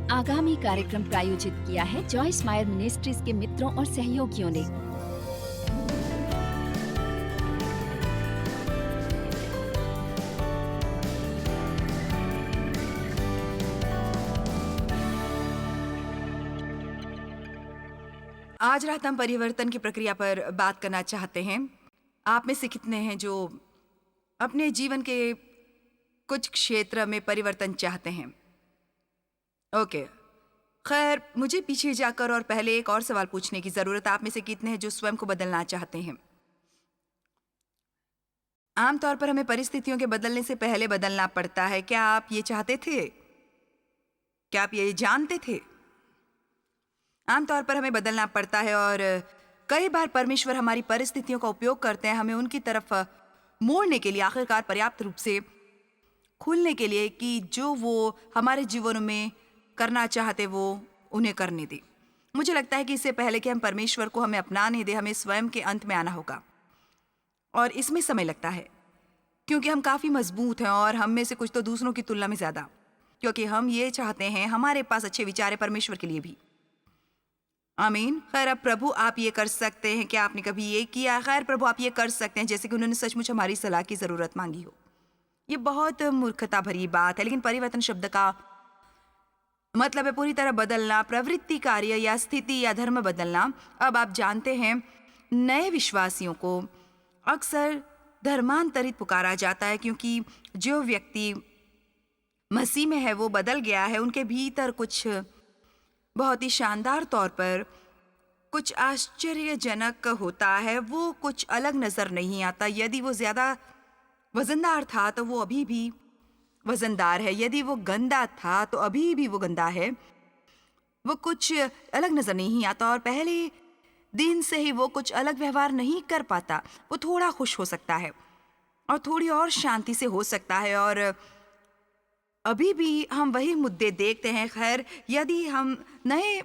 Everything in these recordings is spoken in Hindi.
आगामी कार्यक्रम प्रायोजित किया है जॉयस मायर मिनिस्ट्रीज के मित्रों और सहयोगियों ने। आज रात हम परिवर्तन की प्रक्रिया पर बात करना चाहते हैं। आप में से कितने हैं जो अपने जीवन के कुछ क्षेत्र में परिवर्तन चाहते हैं? ओके, खैर मुझे पीछे जाकर और पहले एक और सवाल पूछने की जरूरत। आप में से कितने हैं जो स्वयं को बदलना चाहते हैं? आमतौर पर हमें परिस्थितियों के बदलने से पहले बदलना पड़ता है। क्या आप ये चाहते थे? क्या आप ये जानते थे? आमतौर पर हमें बदलना पड़ता है और कई बार परमेश्वर हमारी परिस्थितियों का उपयोग करते हैं हमें उनकी तरफ मोड़ने के लिए, आखिरकार पर्याप्त रूप से खुलने के लिए कि जो वो हमारे जीवन में करना चाहते वो उन्हें करने दे। मुझे लगता है कि इससे पहले कि हम परमेश्वर को हमें अपनाने दे, हमें स्वयं के अंत में आना होगा और इसमें समय लगता है क्योंकि हम काफ़ी मजबूत हैं और हम में से कुछ तो दूसरों की तुलना में ज़्यादा, क्योंकि हम ये चाहते हैं, हमारे पास अच्छे विचार है परमेश्वर के लिए भी। आमीन। खैर, अब प्रभु आप ये कर सकते हैं। क्या आपने कभी ये किया? खैर प्रभु आप ये कर सकते हैं, जैसे कि उन्होंने सचमुच हमारी सलाह की ज़रूरत मांगी हो। ये बहुत मूर्खता भरी बात है, लेकिन परिवर्तन शब्द का मतलब है पूरी तरह बदलना, प्रवृत्ति, कार्य या स्थिति या धर्म बदलना। अब आप जानते हैं, नए विश्वासियों को अक्सर धर्मांतरित पुकारा जाता है क्योंकि जो व्यक्ति मसीह में है वो बदल गया है। उनके भीतर कुछ बहुत ही शानदार तौर पर कुछ आश्चर्यजनक होता है। वो कुछ अलग नज़र नहीं आता। यदि वो ज़्यादा वजनदार था तो वो अभी भी वजनदार है। यदि वो गंदा था तो अभी भी वो गंदा है। वो कुछ अलग नज़र नहीं आता और पहले दिन से ही वो कुछ अलग व्यवहार नहीं कर पाता। वो थोड़ा खुश हो सकता है और थोड़ी और शांति से हो सकता है और अभी भी हम वही मुद्दे देखते हैं। खैर, यदि हम नए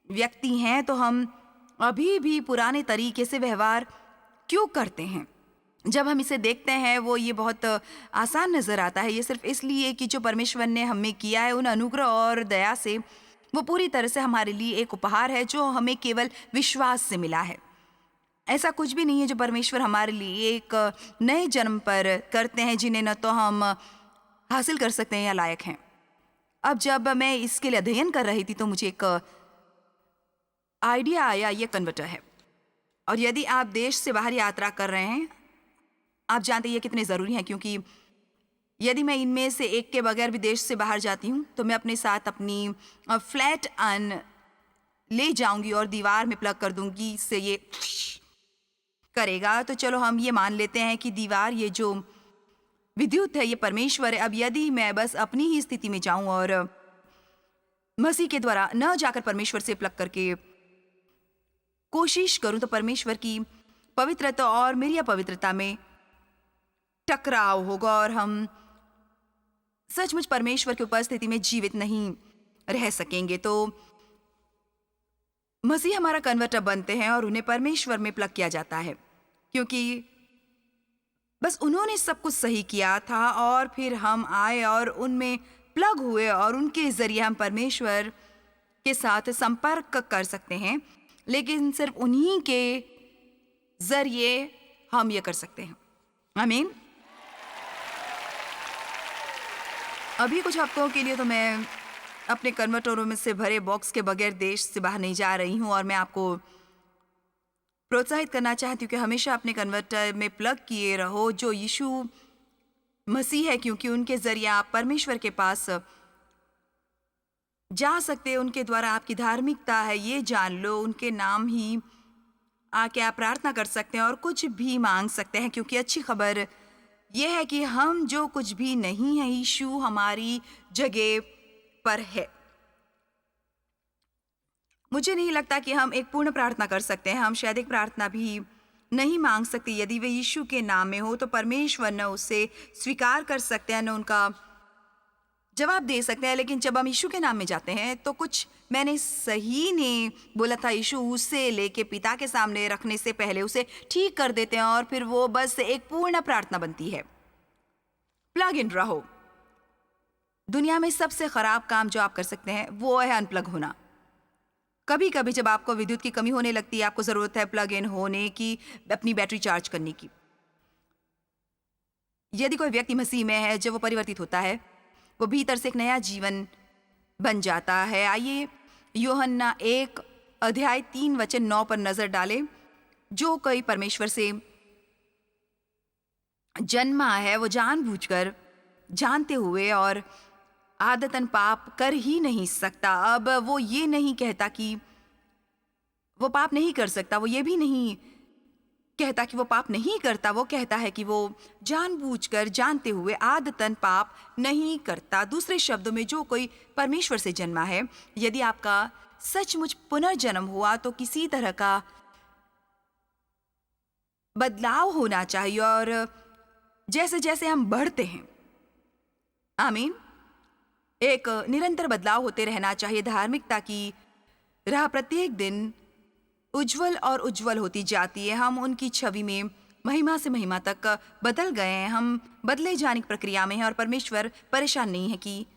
व्यक्ति हैं तो हम अभी भी पुराने तरीके से व्यवहार क्यों करते हैं? जब हम इसे देखते हैं वो ये बहुत आसान नज़र आता है। ये सिर्फ इसलिए कि जो परमेश्वर ने हमें किया है उन अनुग्रह और दया से, वो पूरी तरह से हमारे लिए एक उपहार है जो हमें केवल विश्वास से मिला है। ऐसा कुछ भी नहीं है जो परमेश्वर हमारे लिए एक नए जन्म पर करते हैं जिन्हें न तो हम हासिल कर सकते हैं या लायक हैं। अब जब मैं इसके लिए अध्ययन कर रही थी तो मुझे एक आइडिया आया। ये कन्वर्टर है और यदि आप देश से बाहर यात्रा कर रहे हैं, आप जानते हैं ये कितने ज़रूरी हैं, क्योंकि यदि मैं इनमें से एक के बगैर भी देश से बाहर जाती हूँ तो मैं अपने साथ अपनी फ्लैट अन ले जाऊंगी और दीवार में प्लग कर दूंगी। इससे ये करेगा। तो चलो हम ये मान लेते हैं कि दीवार, ये जो विद्युत है, ये परमेश्वर है। अब यदि मैं बस अपनी ही स्थिति में जाऊं और मसीह के द्वारा न जाकर परमेश्वर से प्लग करके कोशिश करूं तो परमेश्वर की पवित्रता और मेरी अपवित्रता में टकराव होगा और हम सचमुच परमेश्वर की उपस्थिति में जीवित नहीं रह सकेंगे। तो मसीह हमारा कन्वर्टर बनते हैं और उन्हें परमेश्वर में प्लग किया जाता है क्योंकि बस उन्होंने सब कुछ सही किया था और फिर हम आए और उनमें प्लग हुए और उनके ज़रिए हम परमेश्वर के साथ संपर्क कर सकते हैं। लेकिन सिर्फ उन्हीं के ज़रिए हम ये कर सकते हैं। आमीन। अभी कुछ हफ्तों के लिए तो मैं अपने कन्वर्टरों में से भरे बॉक्स के बगैर देश से बाहर नहीं जा रही हूँ और मैं आपको प्रोत्साहित करना चाहती हूँ कि हमेशा अपने कन्वर्टर में प्लग किए रहो जो यीशु मसीह है, क्योंकि उनके ज़रिए आप परमेश्वर के पास जा सकते हैं। उनके द्वारा आपकी धार्मिकता है ये जान लो। उनके नाम ही आके आप प्रार्थना कर सकते हैं और कुछ भी मांग सकते हैं, क्योंकि अच्छी खबर यह है कि हम जो कुछ भी नहीं है, यीशु हमारी जगह पर है। मुझे नहीं लगता कि हम एक पूर्ण प्रार्थना कर सकते हैं। हम शायद एक प्रार्थना भी नहीं मांग सकते। यदि वे यीशु के नाम में हो तो परमेश्वर न उसे स्वीकार कर सकते हैं, न उनका जवाब दे सकते हैं। लेकिन जब हम यीशु के नाम में जाते हैं तो कुछ मैंने सही ने बोला था, यीशु उसे लेके पिता के सामने रखने से पहले उसे ठीक कर देते हैं और फिर वो बस एक पूर्ण प्रार्थना बनती है। प्लग इन रहो। दुनिया में सबसे खराब काम जो आप कर सकते हैं वो है अनप्लग होना। कभी कभी जब आपको विद्युत की कमी होने लगती है, आपको ज़रूरत है प्लग इन होने की, अपनी बैटरी चार्ज करने की। यदि कोई व्यक्ति मसीह में है, जब वो परिवर्तित होता है, वो भीतर से एक नया जीवन बन जाता है। आइए यूहन्ना 1:3 पर नजर डालें। जो कोई परमेश्वर से जन्मा है वो जानबूझकर, जानते हुए और आदतन पाप कर ही नहीं सकता। अब वो ये नहीं कहता कि वो पाप नहीं कर सकता, वो ये भी नहीं कहता कि वो पाप नहीं करता, वो कहता है कि वो जानबूझकर, जानते हुए आदतन पाप नहीं करता। दूसरे शब्दों में, जो कोई परमेश्वर से जन्मा है, यदि आपका सचमुच पुनर्जन्म हुआ तो किसी तरह का बदलाव होना चाहिए। और जैसे जैसे हम बढ़ते हैं, आमीन, एक निरंतर बदलाव होते रहना चाहिए। धार्मिकता की राह प्रत्येक दिन उज्जवल और उज्जवल होती जाती है। हम उनकी छवि में महिमा से महिमा तक बदल गए हैं। हम बदले जाने की प्रक्रिया में हैं और परमेश्वर परेशान नहीं है कि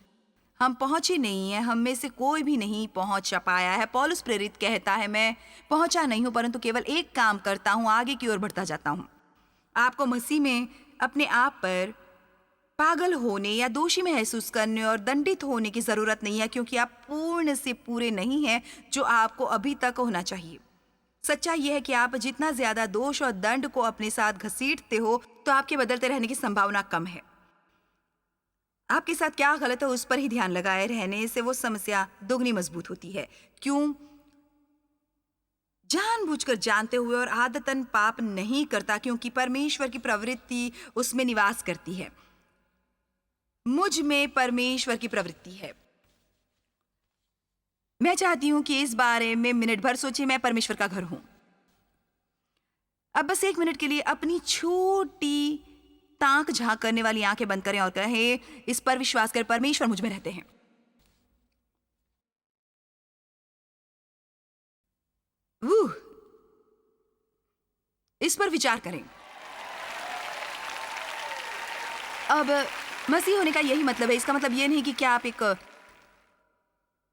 हम पहुंचे नहीं हैं। हम में से कोई भी नहीं पहुंच पाया है। पौलुस प्रेरित कहता है, मैं पहुंचा नहीं हूं, परंतु केवल एक काम करता हूं, आगे की ओर बढ़ता जाता हूं। आपको मसीह में अपने आप पर पागल होने या दोषी महसूस करने और दंडित होने की जरूरत नहीं है, क्योंकि आप पूर्ण से पूरे नहीं हैं जो आपको अभी तक होना चाहिए। सच्चाई यह है कि आप जितना ज्यादा दोष और दंड को अपने साथ घसीटते हो, तो आपके बदलते रहने की संभावना कम है। आपके साथ क्या गलत है उस पर ही ध्यान लगाए रहने से वो समस्या दोगुनी मजबूत होती है। क्यों? जानबूझकर, जानते हुए और आदतन पाप नहीं करता, क्योंकि परमेश्वर की प्रवृत्ति उसमें निवास करती है। मुझ में परमेश्वर की प्रवृत्ति है। मैं चाहती हूं कि इस बारे में मिनट भर सोचिए। मैं परमेश्वर का घर हूं। अब बस 1 मिनट के लिए अपनी छोटी ताक झांक करने वाली आंखें बंद करें और कहें, इस पर विश्वास कर, परमेश्वर मुझ में रहते हैं। इस पर विचार करें। अब मसीह होने का यही मतलब है। इसका मतलब यह नहीं कि क्या आप एक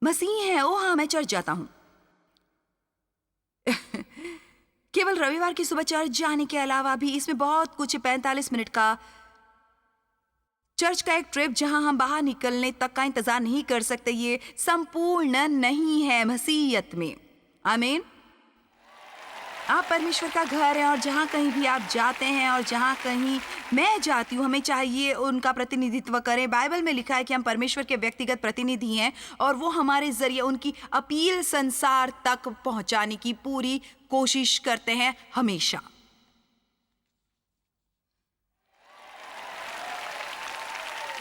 मसीह हैं। ओह हाँ, मैं चर्च जाता हूं। केवल रविवार की सुबह चर्च जाने के अलावा भी इसमें बहुत कुछ। 45 मिनट का चर्च का एक ट्रिप जहां हम बाहर निकलने तक का इंतजार नहीं कर सकते, ये संपूर्ण नहीं है मसीहियत में। आमीन। आप परमेश्वर का घर हैं और जहाँ कहीं भी आप जाते हैं और जहाँ कहीं मैं जाती हूँ, हमें चाहिए उनका प्रतिनिधित्व करें। बाइबल में लिखा है कि हम परमेश्वर के व्यक्तिगत प्रतिनिधि हैं और वो हमारे जरिए उनकी अपील संसार तक पहुँचाने की पूरी कोशिश करते हैं हमेशा।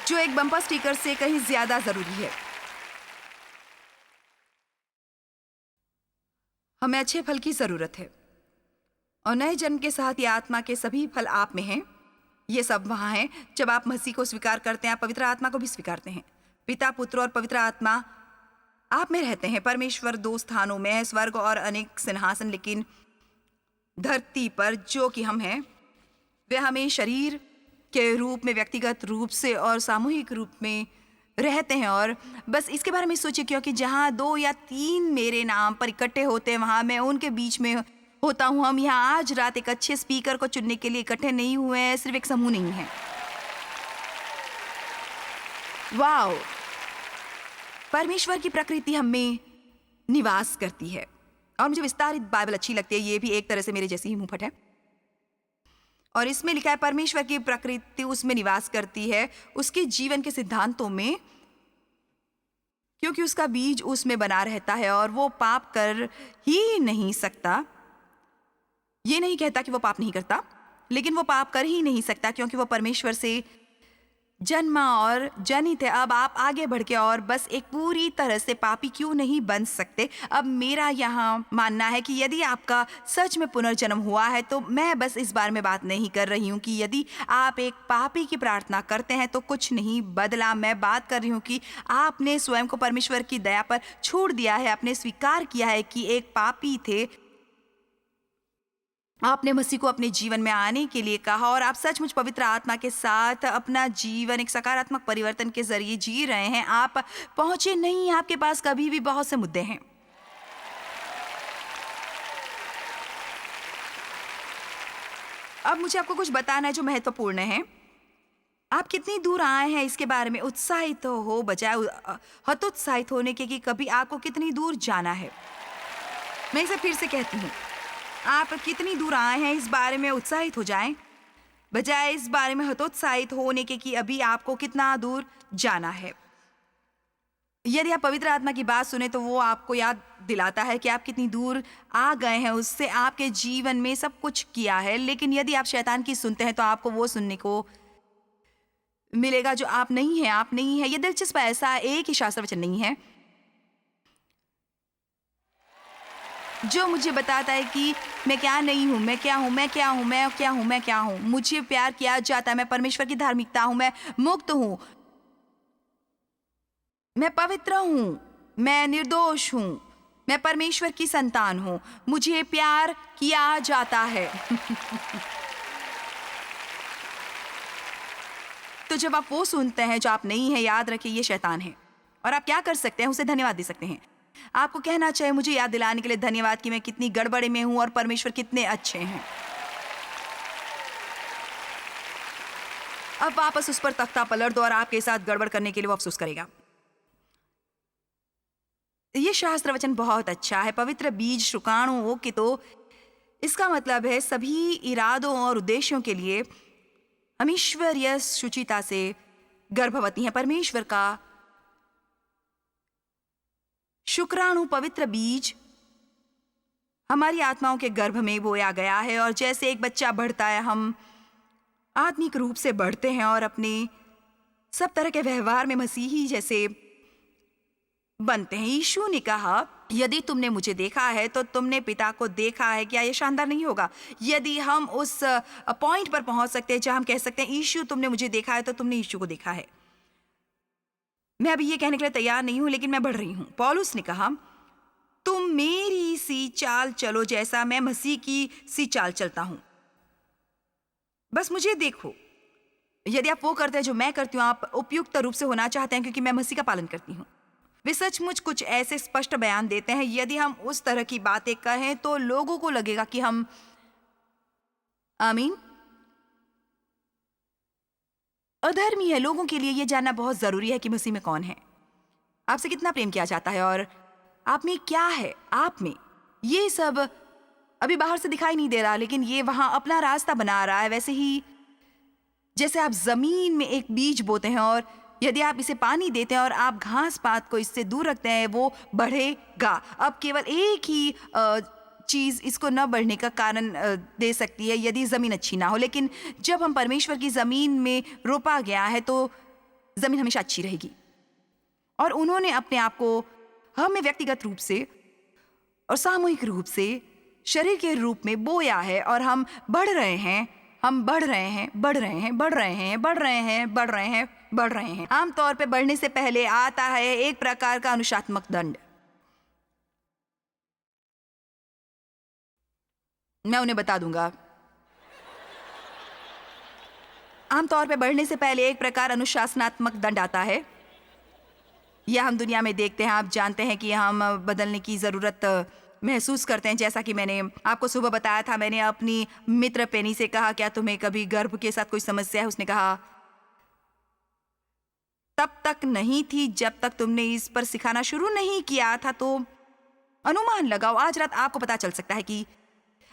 जो एक बम्पर स्टिकर से कहीं ज्यादा जरूरी है। हमें अच्छे फल की जरूरत है और नए जन्म के साथ ये आत्मा के सभी फल आप में हैं। ये सब वहाँ हैं जब आप मसीह को स्वीकार करते हैं। आप पवित्र आत्मा को भी स्वीकारते हैं। पिता, पुत्र और पवित्र आत्मा आप में रहते हैं। परमेश्वर 2 स्थानों में है, स्वर्ग और अनेक सिंहासन, लेकिन धरती पर जो कि हम हैं, वे हमें शरीर के रूप में, व्यक्तिगत रूप से और सामूहिक रूप में रहते हैं। और बस इसके बारे में सोचिए, क्योंकि जहाँ 2 या 3 मेरे नाम पर इकट्ठे होते हैं, वहाँ मैं उनके बीच में होता हूँ। हम यहाँ आज रात एक अच्छे स्पीकर को चुनने के लिए इकट्ठे नहीं हुए हैं, सिर्फ एक समूह नहीं है। वाओ, परमेश्वर की प्रकृति हम में निवास करती है। और मुझे विस्तारित बाइबल अच्छी लगती है। ये भी एक तरह से मेरे जैसी ही मुंहफट है। और इसमें लिखा है परमेश्वर की प्रकृति उसमें निवास करती है, उसके जीवन के सिद्धांतों में, क्योंकि उसका बीज उसमें बना रहता है और वो पाप कर ही नहीं सकता। ये नहीं कहता कि वो पाप नहीं करता, लेकिन वो पाप कर ही नहीं सकता क्योंकि वो परमेश्वर से जन्मा और जनित है। अब आप आगे बढ़ के और बस एक पूरी तरह से पापी क्यों नहीं बन सकते? अब मेरा यहाँ मानना है कि यदि आपका सच में पुनर्जन्म हुआ है, तो मैं बस इस बारे में बात नहीं कर रही हूँ कि यदि आप एक पापी की प्रार्थना करते हैं तो कुछ नहीं बदला। मैं बात कर रही हूँ कि आपने स्वयं को परमेश्वर की दया पर छोड़ दिया है। आपने स्वीकार किया है कि एक पापी थे आपने मसीह को अपने जीवन में आने के लिए कहा और आप सचमुच पवित्र आत्मा के साथ अपना जीवन एक सकारात्मक परिवर्तन के जरिए जी रहे हैं। आप पहुंचे नहीं, आपके पास कभी भी बहुत से मुद्दे हैं। अब मुझे आपको कुछ बताना है जो महत्वपूर्ण है। आप कितनी दूर आए हैं इसके बारे में उत्साहित हो बजाय हतोत्साहित होने के कि कभी आपको कितनी दूर जाना है। मैं इसे फिर से कहती हूँ, आप कितनी दूर आए हैं इस बारे में उत्साहित हो जाएं बजाय इस बारे में हतोत्साहित होने के कि अभी आपको कितना दूर जाना है। यदि आप पवित्र आत्मा की बात सुने तो वो आपको याद दिलाता है कि आप कितनी दूर आ गए हैं, उससे आपके जीवन में सब कुछ किया है। लेकिन यदि आप शैतान की सुनते हैं तो आपको वो सुनने को मिलेगा जो आप नहीं हैं, आप नहीं हैं। ये दिलचस्प है, ऐसा एक ही शास्त्र वचन नहीं है जो मुझे बताता है कि मैं क्या नहीं हूँ, मैं क्या हूँ, मैं क्या हूँ, मैं क्या हूँ, मैं क्या हूँ। मुझे प्यार किया जाता है, मैं परमेश्वर की धार्मिकता हूँ, मैं मुक्त हूँ, मैं पवित्र हूँ, मैं निर्दोष हूँ, मैं परमेश्वर की संतान हूँ, मुझे प्यार किया जाता है। तो जब आप वो सुनते हैं जो आप नहीं है, याद रखिए ये शैतान है। और आप क्या कर सकते हैं, उसे धन्यवाद दे सकते हैं। आपको कहना चाहिए मुझे याद दिलाने के लिए धन्यवाद कि मैं कितनी गड़बड़े में हूं और परमेश्वर कितने अच्छे हैं। अब वापस उस पर तख्ता पलट दो और आपके साथ गड़बड़ करने के लिए वो अफसोस करेगा। ये शास्त्र वचन बहुत अच्छा है। पवित्र बीज शुक्राणुओं की, तो इसका मतलब है सभी इरादों और उद्देश्यों के लिए हम ईश्वरीय शुचिता से गर्भवती हैं। परमेश्वर का शुक्राणु पवित्र बीज हमारी आत्माओं के गर्भ में बोया गया है और जैसे एक बच्चा बढ़ता है, हम आत्मिक रूप से बढ़ते हैं और अपने सब तरह के व्यवहार में मसीही जैसे बनते हैं। यीशु ने कहा, यदि तुमने मुझे देखा है तो तुमने पिता को देखा है। क्या यह शानदार नहीं होगा यदि हम उस पॉइंट पर पहुंच सकते हैं जहां हम कह सकते हैं यीशु तुमने मुझे देखा है तो तुमने यीशु को देखा है। मैं अभी ये कहने के लिए तैयार नहीं हूं, लेकिन मैं बढ़ रही हूं। पौलुस ने कहा, तुम मेरी सी चाल चलो जैसा मैं मसीह की सी चाल चलता हूं। बस मुझे देखो। यदि आप वो करते हैं जो मैं करती हूँ, आप उपयुक्त रूप से होना चाहते हैं क्योंकि मैं मसीह का पालन करती हूँ। वे सचमुच कुछ ऐसे स्पष्ट बयान देते हैं। यदि हम उस तरह की बातें कहें तो लोगों को लगेगा कि हम आमीन अधर्मी है। लोगों के लिए यह जानना बहुत जरूरी है कि मसीह में कौन है, आपसे कितना प्रेम किया जाता है और आप में क्या है। आप में ये सब अभी बाहर से दिखाई नहीं दे रहा, लेकिन ये वहां अपना रास्ता बना रहा है। वैसे ही जैसे आप जमीन में एक बीज बोते हैं और यदि आप इसे पानी देते हैं और आप घास पात को इससे दूर रखते हैं, वो बढ़ेगा। अब केवल एक ही चीज इसको न बढ़ने का कारण दे सकती है, यदि जमीन अच्छी ना हो। लेकिन जब हम परमेश्वर की जमीन में रोपा गया है तो जमीन हमेशा अच्छी रहेगी। और उन्होंने अपने आप को हमें व्यक्तिगत रूप से और सामूहिक रूप से शरीर के रूप में बोया है और हम बढ़ रहे हैं, हम बढ़ रहे हैं, बढ़ रहे हैं, बढ़ रहे हैं, बढ़ रहे हैं, बढ़ रहे हैं, बढ़ रहे हैं। आमतौर पे बढ़ने से पहले आता है एक प्रकार का अनुशासनात्मक दंड। मैं उन्हें बता दूंगा। आमतौर पे बढ़ने से पहले एक प्रकार अनुशासनात्मक दंड आता है। यह हम दुनिया में देखते हैं। आप जानते हैं कि हम बदलने की जरूरत महसूस करते हैं। जैसा कि मैंने आपको सुबह बताया था, मैंने अपनी मित्र पेनी से कहा, क्या तुम्हें कभी गर्भ के साथ कोई समस्या है? उसने कहा, तब तक नहीं थी जब तक तुमने इस पर सिखाना शुरू नहीं किया था। तो अनुमान लगाओ, आज रात आपको पता चल सकता है कि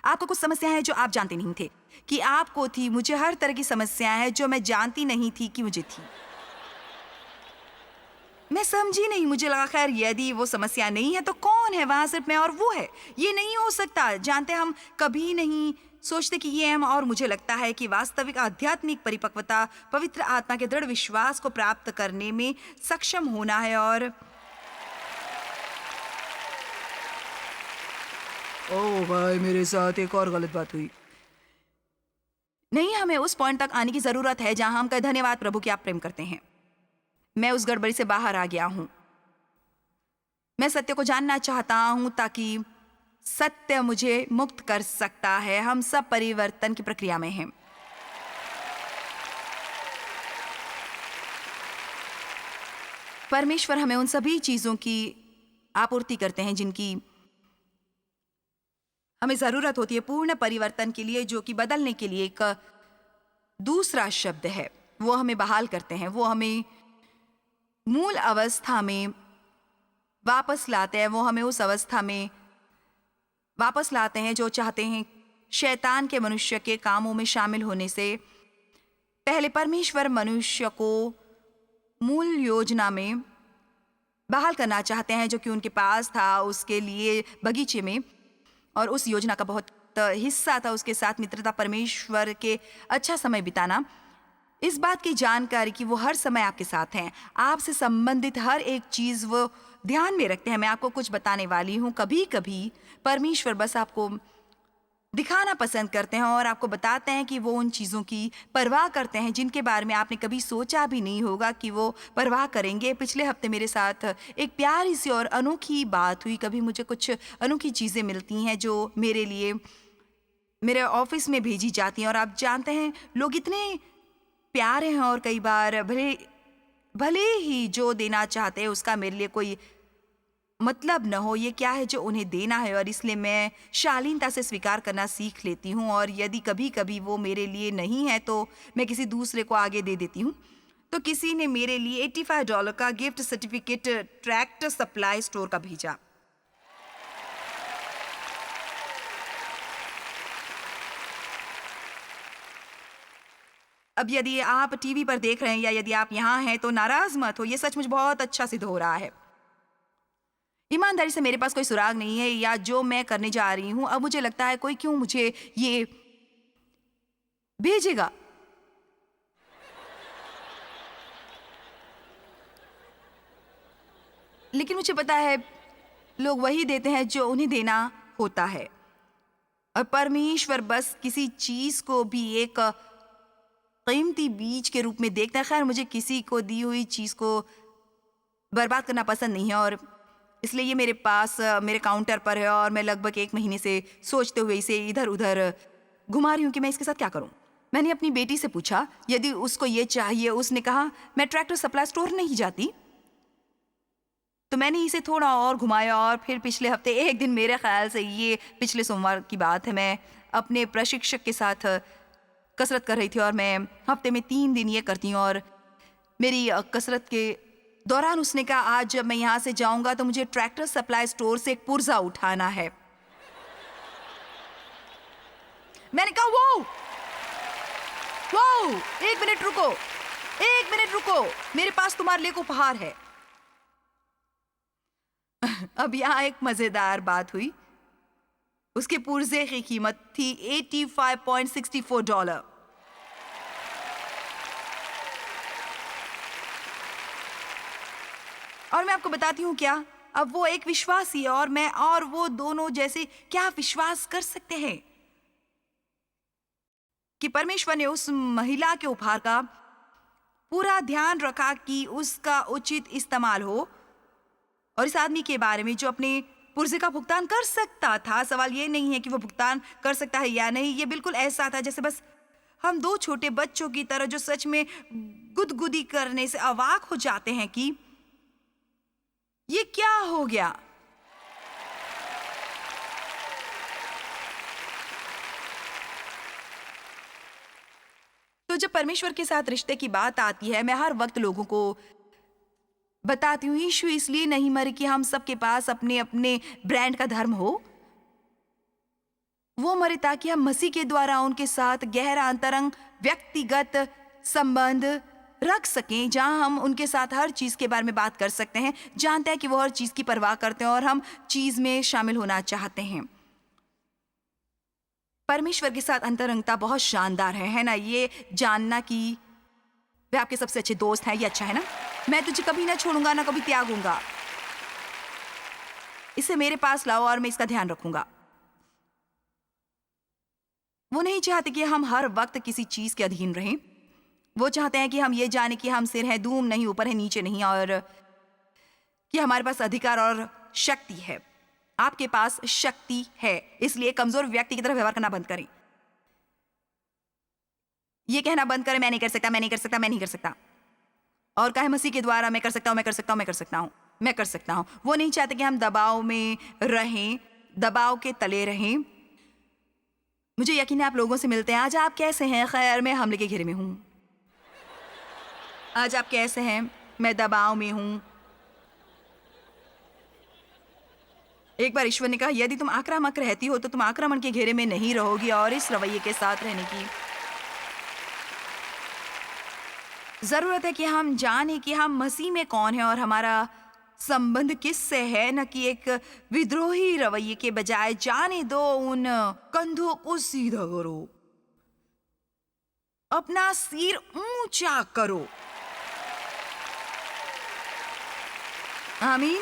आपको कुछ समस्याएं हैं जो आप जानते नहीं थे कि आपको थी। मुझे हर तरह की समस्याएं हैं जो मैं जानती नहीं थी कि मुझे थी। मैं समझी नहीं, मुझे लगा खैर यदि वो समस्या नहीं है तो कौन है वहां, सिर्फ मैं और वो है। ये नहीं हो सकता। जानते, हम कभी नहीं सोचते कि ये हम। और मुझे लगता है कि वास्तविक आध्यात्मिक परिपक्वता पवित्र आत्मा के दृढ़ विश्वास को प्राप्त करने में सक्षम होना है। और ओह भाई, मेरे साथ एक और गलत बात हुई। नहीं, हमें उस पॉइंट तक आने की जरूरत है जहां हम कहें, धन्यवाद प्रभु कि आप प्रेम करते हैं। मैं उस गड़बड़ी से बाहर आ गया हूं। मैं सत्य को जानना चाहता हूं ताकि सत्य मुझे मुक्त कर सकता है। हम सब परिवर्तन की प्रक्रिया में हैं। परमेश्वर हमें उन सभी चीजों की आपूर्ति करते हैं जिनकी हमें जरूरत होती है पूर्ण परिवर्तन के लिए, जो कि बदलने के लिए एक दूसरा शब्द है। वो हमें बहाल करते हैं, वो हमें मूल अवस्था में वापस लाते हैं, वो हमें उस अवस्था में वापस लाते हैं जो चाहते हैं शैतान के मनुष्य के कामों में शामिल होने से पहले परमेश्वर मनुष्य को मूल योजना में बहाल करना चाहते हैं जो कि उनके पास था उसके लिए बगीचे में, और उस योजना का बहुत हिस्सा था उसके साथ मित्रता, परमेश्वर के अच्छा समय बिताना, इस बात की जानकारी कि वो हर समय आपके साथ हैं, आपसे संबंधित हर एक चीज वो ध्यान में रखते हैं। मैं आपको कुछ बताने वाली हूँ। कभी कभी परमेश्वर बस आपको दिखाना पसंद करते हैं और आपको बताते हैं कि वो उन चीज़ों की परवाह करते हैं जिनके बारे में आपने कभी सोचा भी नहीं होगा कि वो परवाह करेंगे। पिछले हफ्ते मेरे साथ एक प्यारी सी और अनोखी बात हुई। कभी मुझे कुछ अनोखी चीज़ें मिलती हैं जो मेरे लिए मेरे ऑफिस में भेजी जाती हैं, और आप जानते हैं लोग इतने प्यारे हैं और कई बार भले ही जो देना चाहते हैं उसका मेरे लिए कोई मतलब न हो, ये क्या है जो उन्हें देना है, और इसलिए मैं शालीनता से स्वीकार करना सीख लेती हूँ। और यदि कभी कभी वो मेरे लिए नहीं है तो मैं किसी दूसरे को आगे दे देती हूँ। तो किसी ने मेरे लिए $85 का gift certificate tractor supply store का भेजा। अब यदि आप टीवी पर देख रहे हैं या यदि आप यहाँ हैं तो नाराज मत हो, ये सचमुच बहुत अच्छा सिद्ध हो रहा है। ईमानदारी से मेरे पास कोई सुराग नहीं है या जो मैं करने जा रही हूं, अब मुझे लगता है कोई क्यों मुझे ये भेजेगा। लेकिन मुझे पता है लोग वही देते हैं जो उन्हें देना होता है, और परमेश्वर बस किसी चीज को भी एक कीमती बीज के रूप में देखता है। खैर, मुझे किसी को दी हुई चीज को बर्बाद करना पसंद नहीं है, और इसलिए ये मेरे पास मेरे काउंटर पर है और मैं लगभग 1 महीने से सोचते हुए इसे इधर उधर घुमा रही हूँ कि मैं इसके साथ क्या करूँ। मैंने अपनी बेटी से पूछा यदि उसको ये चाहिए। उसने कहा मैं ट्रैक्टर सप्लाई स्टोर नहीं जाती। तो मैंने इसे थोड़ा और घुमाया, और फिर पिछले हफ्ते एक दिन, मेरे ख्याल से ये पिछले सोमवार की बात है, मैं अपने प्रशिक्षक के साथ कसरत कर रही थी, और मैं हफ्ते में 3 दिन ये करती हूँ। और मेरी कसरत के दौरान उसने कहा आज जब मैं यहाँ से जाऊंगा तो मुझे ट्रैक्टर सप्लाई स्टोर से एक पुर्जा उठाना है। मैंने कहा वो 1 मिनट रुको, 1 मिनट रुको, मेरे पास तुम्हारे लिए एक उपहार है। अब यहाँ एक मजेदार बात हुई। उसके पुर्जे की कीमत थी $85.64। और मैं आपको बताती हूँ क्या, अब वो एक विश्वासी है और मैं, और वो दोनों जैसे क्या विश्वास कर सकते हैं कि परमेश्वर ने उस महिला के उपहार का पूरा ध्यान रखा कि उसका उचित इस्तेमाल हो, और इस आदमी के बारे में जो अपने पुर्जे का भुगतान कर सकता था। सवाल ये नहीं है कि वो भुगतान कर सकता है या नहीं, ये बिल्कुल ऐसा था जैसे बस हम 2 छोटे बच्चों की तरह जो सच में गुदगुदी करने से अवाक हो जाते हैं कि ये क्या हो गया। तो जब परमेश्वर के साथ रिश्ते की बात आती है, मैं हर वक्त लोगों को बताती हूँ यीशु इसलिए नहीं मरे कि हम सबके पास अपने अपने ब्रांड का धर्म हो। वो मरे ताकि हम मसीह के द्वारा उनके साथ गहरा अंतरंग व्यक्तिगत संबंध रख सकें, जहां हम उनके साथ हर चीज के बारे में बात कर सकते हैं, जानते हैं कि वो हर चीज की परवाह करते हैं और हम चीज में शामिल होना चाहते हैं। परमेश्वर के साथ अंतरंगता बहुत शानदार है ना? ये जानना कि वे आपके सबसे अच्छे दोस्त हैं, ये अच्छा है ना? मैं तुझे कभी ना छोड़ूंगा, ना कभी त्यागूंगा, इसे मेरे पास लाओ और मैं इसका ध्यान रखूंगा। वो नहीं चाहते कि हम हर वक्त किसी चीज के अधीन रहें। वो चाहते हैं कि हम ये जाने कि हम सिर हैं, दूम नहीं, ऊपर है नीचे नहीं, और कि हमारे पास अधिकार और शक्ति है। आपके पास शक्ति है, इसलिए कमजोर व्यक्ति की तरह व्यवहार करना बंद करें। ये कहना बंद करें, मैं नहीं कर सकता, मैं नहीं कर सकता, मैं नहीं कर सकता। और कहे मसीह के द्वारा मैं कर सकता हूँ, मैं कर सकता हूँ, मैं कर सकता हूँ, मैं कर सकता हूँ। वो नहीं चाहते कि हम दबाव में रहें, दबाव के तले रहें। मुझे यकीन है आप लोगों से मिलते हैं। आज आप कैसे हैं? खैर, मैं हमले के घेरे में हूँ। आज आप कैसे हैं? मैं दबाव में हूँ। एक बार ईश्वर ने कहा, यदि तुम आक्रामक रहती हो तो तुम आक्रमण के घेरे में नहीं रहोगी। और इस रवैये के साथ रहने की जरूरत है कि हम जाने कि हम मसीह में कौन है और हमारा संबंध किससे है, न कि एक विद्रोही रवैये के बजाय। जाने दो, उन कंधों को सीधा करो, अपना सिर ऊंचा करो। आमीन।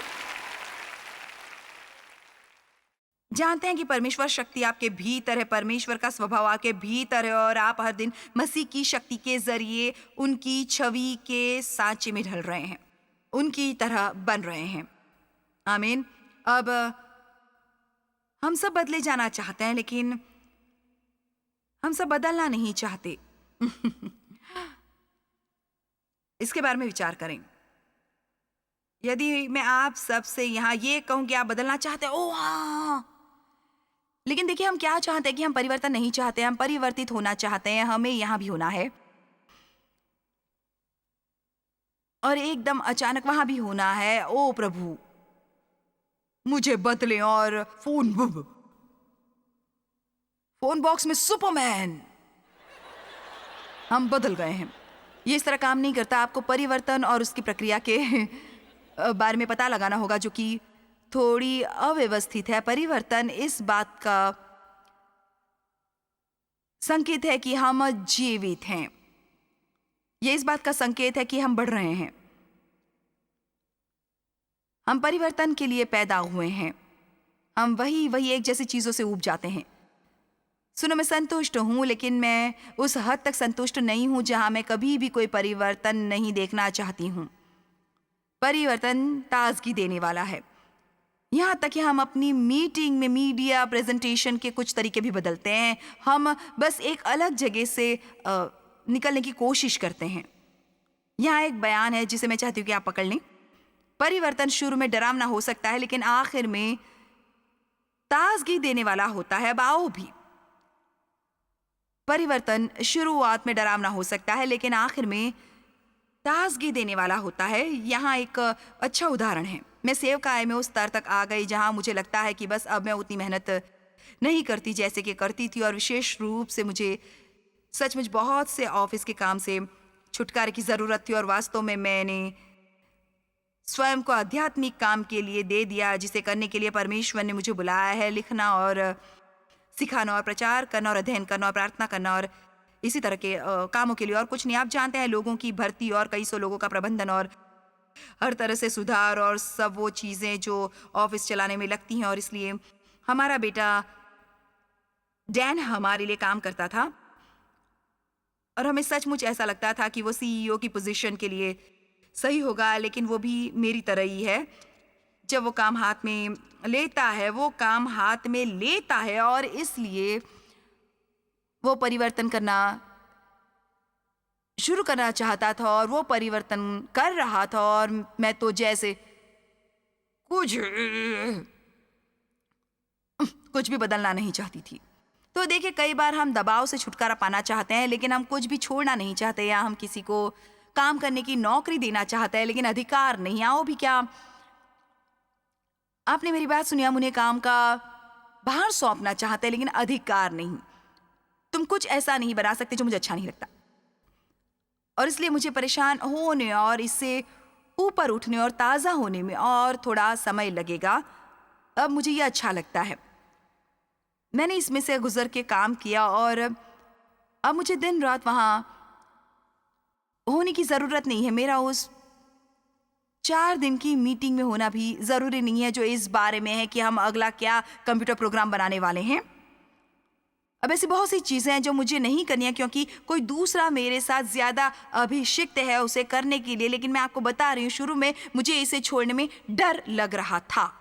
जानते हैं कि परमेश्वर शक्ति आपके भीतर है, परमेश्वर का स्वभाव आपके भीतर है और आप हर दिन मसीह की शक्ति के जरिए उनकी छवि के सांचे में ढल रहे हैं, उनकी तरह बन रहे हैं। आमीन। अब हम सब बदले जाना चाहते हैं, लेकिन हम सब बदलना नहीं चाहते। इसके बारे में विचार करें। यदि मैं आप सबसे यहाँ ये कहूँ कि आप बदलना चाहते हैं, ओ हाँ, लेकिन देखिए हम क्या चाहते हैं कि हम परिवर्तन नहीं चाहते, हम परिवर्तित होना चाहते हैं। हमें यहाँ भी होना है और एकदम अचानक वहां भी होना है। ओ प्रभु, मुझे बदले। और फोन बॉक्स में सुपरमैन, हम बदल गए हैं। ये इस तरह काम नहीं करता। आपको परिवर्तन और उसकी प्रक्रिया के बारे में पता लगाना होगा, जो कि थोड़ी अव्यवस्थित है। परिवर्तन इस बात का संकेत है कि हम जीवित हैं। यह इस बात का संकेत है कि हम बढ़ रहे हैं। हम परिवर्तन के लिए पैदा हुए हैं। हम वही एक जैसी चीजों से ऊब जाते हैं। सुनो, मैं संतुष्ट हूं, लेकिन मैं उस हद तक संतुष्ट नहीं हूं जहां मैं कभी भी कोई परिवर्तन नहीं देखना चाहती हूं। परिवर्तन ताजगी देने वाला है। यहाँ तक कि हम अपनी मीटिंग में मीडिया प्रेजेंटेशन के कुछ तरीके भी बदलते हैं। हम बस एक अलग जगह से निकलने की कोशिश करते हैं। यहाँ एक बयान है जिसे मैं चाहती हूँ कि आप पकड़ लें। परिवर्तन शुरू में डरावना हो सकता है, लेकिन आखिर में ताजगी देने वाला होता है। अब आओ भी, परिवर्तन शुरुआत में डरावना हो सकता है, लेकिन आखिर में ताजगी देने वाला होता है। यहाँ एक अच्छा उदाहरण है। मैं सेवकाई में उस स्तर तक आ गई जहाँ मुझे लगता है कि बस अब मैं उतनी मेहनत नहीं करती जैसे कि करती थी, और विशेष रूप से मुझे सचमुच बहुत से ऑफिस के काम से छुटकारे की ज़रूरत थी। और वास्तव में मैंने स्वयं को आध्यात्मिक काम के लिए दे दिया, जिसे करने के लिए परमेश्वर ने मुझे बुलाया है। लिखना और सिखाना और प्रचार करना और अध्ययन करना और प्रार्थना करना और इसी तरह के कामों के लिए, और कुछ नहीं। आप जानते हैं, लोगों की भर्ती और कई सौ लोगों का प्रबंधन और हर तरह से सुधार और सब वो चीज़ें जो ऑफिस चलाने में लगती हैं। और इसलिए हमारा बेटा डैन हमारे लिए काम करता था और हमें सचमुच ऐसा लगता था कि वो सीईओ की पोजीशन के लिए सही होगा, लेकिन वो भी मेरी तरह ही है। जब वो काम हाथ में लेता है, वो काम हाथ में लेता है, और इसलिए वो परिवर्तन करना शुरू करना चाहता था और वो परिवर्तन कर रहा था। और मैं तो जैसे कुछ भी बदलना नहीं चाहती थी। तो देखिए, कई बार हम दबाव से छुटकारा पाना चाहते हैं, लेकिन हम कुछ भी छोड़ना नहीं चाहते, या हम किसी को काम करने की नौकरी देना चाहते हैं, लेकिन अधिकार नहीं। आओ भी, क्या आपने मेरी बात सुनी? हम उन्हें काम का भार सौंपना चाहते हैं, लेकिन अधिकार नहीं। तुम कुछ ऐसा नहीं बना सकते जो मुझे अच्छा नहीं लगता, और इसलिए मुझे परेशान होने और इससे ऊपर उठने और ताज़ा होने में और थोड़ा समय लगेगा। अब मुझे ये अच्छा लगता है। मैंने इसमें से गुजर के काम किया और अब मुझे दिन रात वहाँ होने की ज़रूरत नहीं है। मेरा उस 4 दिन की मीटिंग में होना भी ज़रूरी नहीं है, जो इस बारे में है कि हम अगला क्या कंप्यूटर प्रोग्राम बनाने वाले हैं। अब ऐसी बहुत सी चीज़ें हैं जो मुझे नहीं करनी है, क्योंकि कोई दूसरा मेरे साथ ज़्यादा अभिषिक्त है उसे करने के लिए। लेकिन मैं आपको बता रही हूँ, शुरू में मुझे इसे छोड़ने में डर लग रहा था।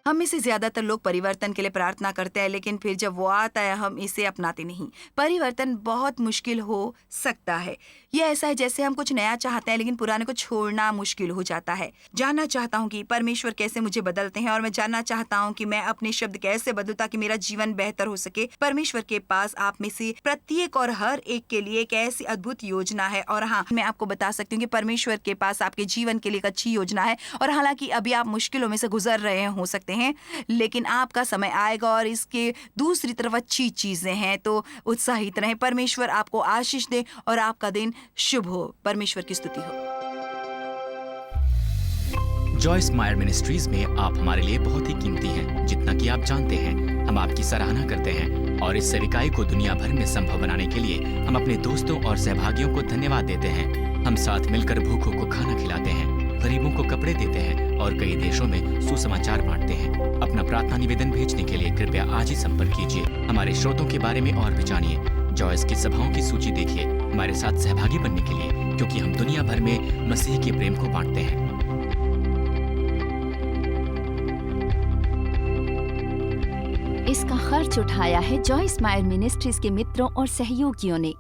हम में से ज्यादातर लोग परिवर्तन के लिए प्रार्थना करते हैं, लेकिन फिर जब वो आता है हम इसे अपनाते नहीं। परिवर्तन बहुत मुश्किल हो सकता है। ये ऐसा है जैसे हम कुछ नया चाहते हैं लेकिन पुराने को छोड़ना मुश्किल हो जाता है। जानना चाहता हूँ कि परमेश्वर कैसे मुझे बदलते हैं, और मैं जानना चाहता हूँ कि मैं अपने शब्द कैसे बदलूं ताकि मेरा जीवन बेहतर हो सके। परमेश्वर के पास आप में से प्रत्येक और हर एक के लिए एक ऐसी अद्भुत योजना है। और हाँ, मैं आपको बता सकती हूँ कि परमेश्वर के पास आपके जीवन के लिए एक अच्छी योजना है। और हालांकि अभी आप मुश्किलों में से गुजर रहे हो सकते हैं, लेकिन आपका समय आएगा और इसके दूसरी तरफ अच्छी चीजें हैं। तो उत्साहित रहें। परमेश्वर आपको आशीष दे और आपका दिन शुभ हो। परमेश्वर की स्तुति हो। जॉयस मायर मिनिस्ट्रीज में आप हमारे लिए बहुत ही कीमती हैं, जितना कि आप जानते हैं। हम आपकी सराहना करते हैं और इस सेविकाई को दुनिया भर में संभव बनाने के लिए हम अपने दोस्तों और सहभागियों को धन्यवाद देते हैं। हम साथ मिलकर भूखों को खाना खिलाते हैं, गरीबों को कपड़े देते हैं और कई देशों में सुसमाचार बांटते हैं। अपना प्रार्थना निवेदन भेजने के लिए कृपया आज ही संपर्क कीजिए। हमारे स्रोतों के बारे में और भी जानिए। जॉयस की सभाओं की सूची देखिए हमारे साथ सहभागी बनने के लिए, क्योंकि हम दुनिया भर में मसीह के प्रेम को बांटते हैं। इसका खर्च उठाया है जॉयस मायर मिनिस्ट्रीज के मित्रों और सहयोगियों ने।